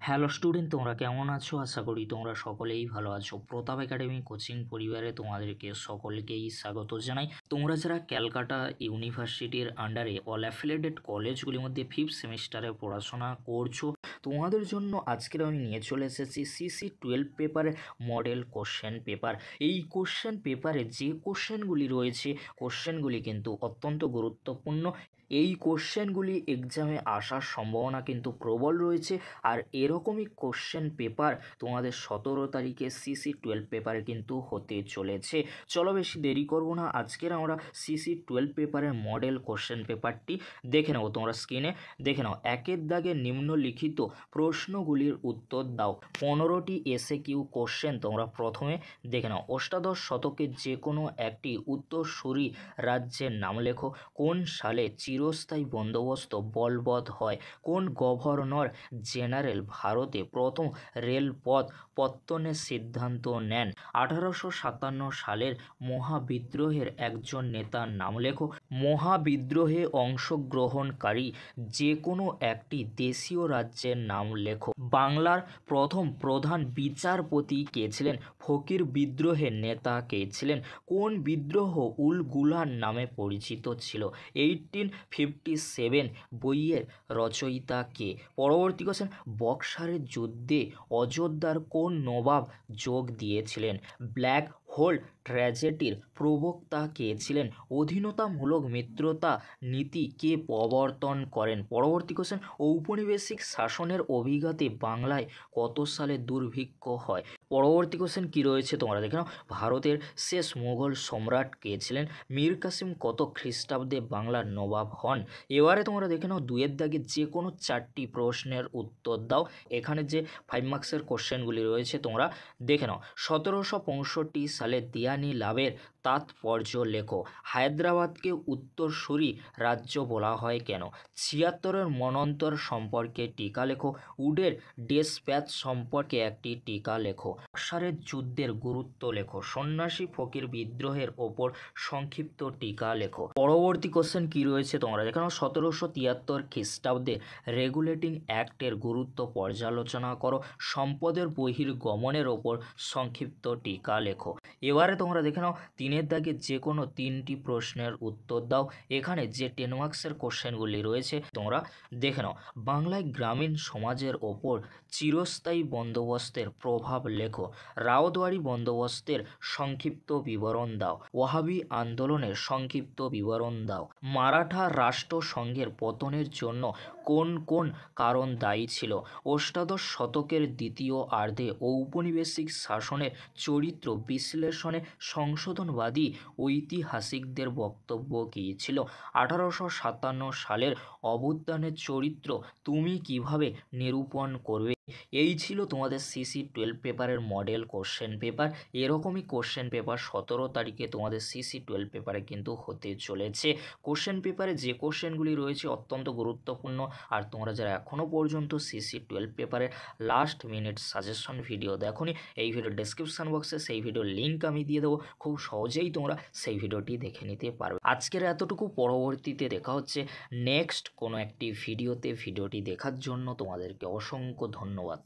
Hello student, তোমরা কেমন আছো? আশা করি তোমরা সকলেই ভালো আছো। প্রতাপ একাডেমি কোচিং পরিবারে তোমাদেরকে সকলকেই স্বাগত জানাই। তোমরা যারা ক্যালকাটা ইউনিভার্সিটির আন্ডারে অল অ্যাফিলিয়েটেড কলেজগুলির মধ্যে ফিফথ সেমিস্টারে পড়াশোনা করছো, তোমাদের জন্য আজকের আমি নিয়ে চলে এসেছি CC12 পেপারের মডেল কোশ্চেন পেপার। এই কোশ্চেন পেপারে যে কোশ্চেনগুলি রয়েছে, কোশ্চেনগুলি কিন্তু অত্যন্ত গুরুত্বপূর্ণ। এই কোশ্চেনগুলি এক্সামে আসার সম্ভাবনা কিন্তু প্রবল রয়েছে। আর এরকমই কোশ্চেন পেপার তোমাদের 17 তারিখে CC12 পেপারে কিন্তু হতে চলেছে। চলো বেশি দেরি করব না, আজকের আমরা CC12 পেপারের মডেল কোশ্চেন পেপারটি দেখে নেব। তোমরা স্ক্রিনে দেখে নাও। একের দাগে নিম্নলিখিত প্রশ্নগুলির উত্তর দাও। 15টি এসএকিউ কোশ্চেন তোমরা প্রথমে দেখে নাও। অষ্টাদশ শতকের যে কোনো একটি উত্তরসূরি রাজ্যের নাম লেখো। কোন সালে চিরস্থায়ী বন্দোবস্ত বলবৎ হয়? কোন গভর্নর জেনারেল ভারতে প্রথম রেলপথ পত্তনের সিদ্ধান্ত নেন? 1857 সালের মহাবিদ্রোহের একজন নেতার নাম লেখো। মহাবিদ্রোহে অংশগ্রহণকারী যে কোনো একটি দেশীয় রাজ্যের নাম লেখো। বাংলার প্রথম প্রধান বিচারপতি কে ছিলেন? ফকির বিদ্রোহের নেতা কে ছিলেন? কোন বিদ্রোহ উল গুলান নামে পরিচিত ছিল? 1857 বইয়ের রচয়িতা কে? পরবর্তী কোশ্চেন, বক্সারের যুদ্ধে অযোধ্যার কোন নবাব যোগ দিয়েছিলেন? ব্ল্যাক হোল ট্র্যাজেডির প্রবক্তা কে ছিলেন? অধীনতামূলক মিত্রতা নীতি কে প্রবর্তন করেন? পরবর্তী কোশ্চেন, ঔপনিবেশিক শাসনের অভিঘাতে বাংলায় কত সালে দুর্ভিক্ষ হয়? পরবর্তী কোশ্চেন কী রয়েছে তোমরা দেখে নাও। ভারতের শেষ মুঘল সম্রাট কে ছিলেন? মীর কাসিম কত খ্রিস্টাব্দে বাংলার নবাব হন? এবারে তোমরা দেখে নাও, দুয়ের দাগে যে কোনো 4টি প্রশ্নের উত্তর দাও। এখানে যে 5 মার্কসের কোশ্চেনগুলি রয়েছে তোমরা দেখে নাও। 1765 সালে দিয়ানি লাভের তাৎপর্য লেখো। হায়দ্রাবাদকে উত্তরসূরি রাজ্য বলা হয় কেন? 76-এর মনন্তর সম্পর্কে টিকা লেখো। উডের ডেসপ্যাচ সম্পর্কে একটি টিকা লেখো। বক্সারের যুদ্ধের গুরুত্ব লেখো। সন্ন্যাসী ফকির বিদ্রোহের ওপর সংক্ষিপ্ত টিকা লেখো। পরবর্তী কোশ্চেন কি রয়েছে তোমরা দেখে নাও। 1773 খ্রিস্টাব্দে রেগুলেটিং অ্যাক্টের গুরুত্ব পর্যালোচনা করো। সম্পদের বহির্গমনের ওপর সংক্ষিপ্ত টিকা লেখো। এবারে তোমরা দেখে নাও, 3-এর দাগে যে কোনো 3টি প্রশ্নের উত্তর দাও। এখানে যে 10 মার্কসের কোশ্চেনগুলি রয়েছে তোমরা দেখে নাও। বাংলায় গ্রামীণ সমাজের ওপর চিরস্থায়ী বন্দোবস্তের প্রভাব লেখো। রাওদওয়ারি বন্দোবস্তের সংক্ষিপ্ত বিবরণ দাও। ওয়াহাবি আন্দোলনের সংক্ষিপ্ত বিবরণ দাও। মারাঠা রাষ্ট্রসংঘের পতনের জন্য কোন কোন কারণ দায়ী ছিল? অষ্টাদশ শতকের দ্বিতীয় অর্ধে ঔপনিবেশিক শাসনের চরিত্র বিশ্লেষণে সংশোধনবাদী ঐতিহাসিকদের বক্তব্য কী ছিল? 1857 সালের অভ্যুত্থানের চরিত্র তুমি কিভাবে নিরূপণ করবে? এই ছিল তোমাদের CC12 পেপারের মডেল কোশ্চেন পেপার। এরকমই কোশ্চেন পেপার 17 তারিখে তোমাদের CC12 পেপারে কিন্তু হতে চলেছে। কোশ্চেন পেপারে যে কোশ্চেনগুলি রয়েছে অত্যন্ত গুরুত্বপূর্ণ। আর তোমরা যারা এখনও পর্যন্ত CC12 পেপারের লাস্ট মিনিট সাজেশন ভিডিও দেখোনি, এই ভিডিও ডেসক্রিপশন বক্সে সেই ভিডিওর লিঙ্ক আমি দিয়ে দেবো। খুব সহজেই তোমরা সেই ভিডিওটি দেখে নিতে পারবে। আজকের এতটুকু, পরবর্তীতে দেখা হচ্ছে নেক্সট কোনো একটি ভিডিওতে। ভিডিওটি দেখার জন্য তোমাদেরকে অসংখ্য ধন্যবাদ।